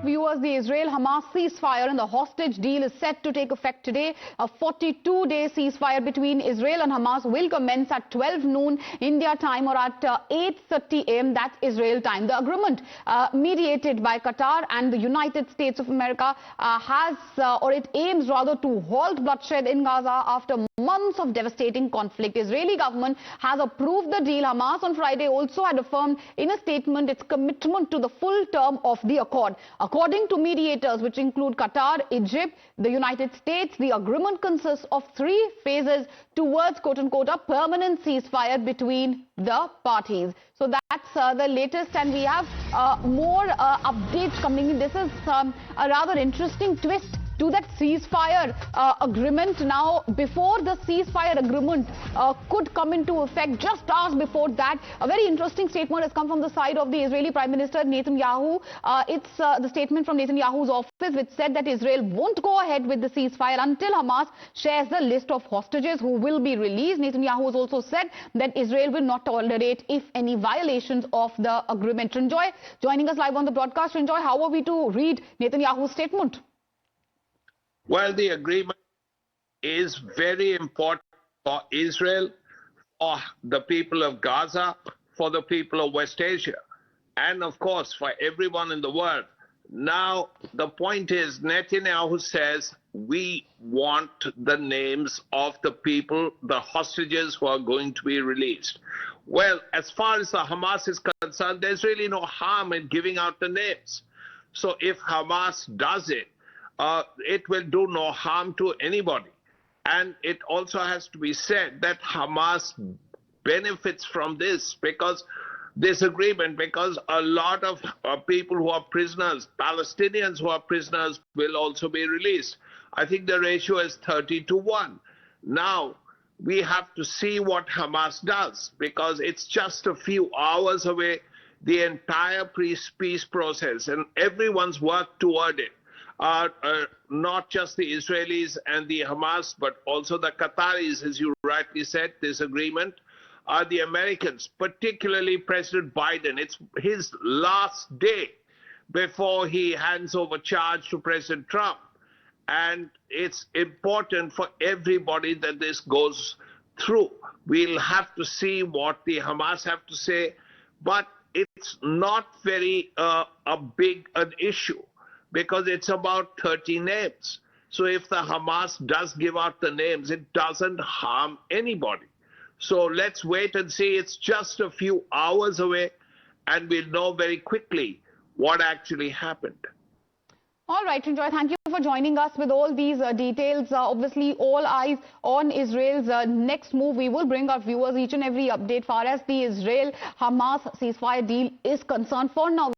viewers, the Israel-Hamas ceasefire and the hostage deal is set to take effect today. A 42-day ceasefire between Israel and Hamas will commence at 12 noon India time or at 8:30 a.m. that's Israel time. The agreement mediated by Qatar and the United States of America it aims rather to halt bloodshed in Gaza after months of devastating conflict. Israeli government has approved the deal. Hamas on Friday also had affirmed in a statement its commitment to the full term of the accord. According to mediators, which include Qatar, Egypt, the United States, the agreement consists of 3 phases towards quote-unquote a permanent ceasefire between the parties. So that's the latest, and we have more updates coming in. This is a rather interesting twist to that ceasefire agreement. Now, before the ceasefire agreement could come into effect, just hours before that, a very interesting statement has come from the side of the Israeli Prime Minister Netanyahu. It's the statement from Netanyahu's office which said that Israel won't go ahead with the ceasefire until Hamas shares the list of hostages who will be released. Netanyahu has also said that Israel will not tolerate if any violations of the agreement. Ranjoy, joining us live on the broadcast. Ranjoy, how are we to read Netanyahu's statement? Well, the agreement is very important for Israel, for the people of Gaza, for the people of West Asia, and of course for everyone in the world. Now, the point is, Netanyahu says we want the names of the people, the hostages who are going to be released. Well, as far as the Hamas is concerned, there's really no harm in giving out the names. So if Hamas does it, it will do no harm to anybody. And it also has to be said that Hamas benefits from this agreement, because a lot of people who are prisoners, Palestinians who are prisoners, will also be released. I think the ratio is 30-1. Now, we have to see what Hamas does, because it's just a few hours away, the entire peace process, and everyone's worked toward it. Not just the Israelis and the Hamas, but also the Qataris, as you rightly said, this agreement, the Americans, particularly President Biden. It's his last day before he hands over charge to President Trump. And it's important for everybody that this goes through. We'll have to see what the Hamas have to say, but it's not very big an issue, because it's about 30 names. So if the Hamas does give out the names, it doesn't harm anybody. So let's wait and see. It's just a few hours away, and we'll know very quickly what actually happened. All right, Ranjoy, thank you for joining us with all these details. Obviously, all eyes on Israel's next move. We will bring our viewers each and every update far as the Israel-Hamas ceasefire deal is concerned. For now,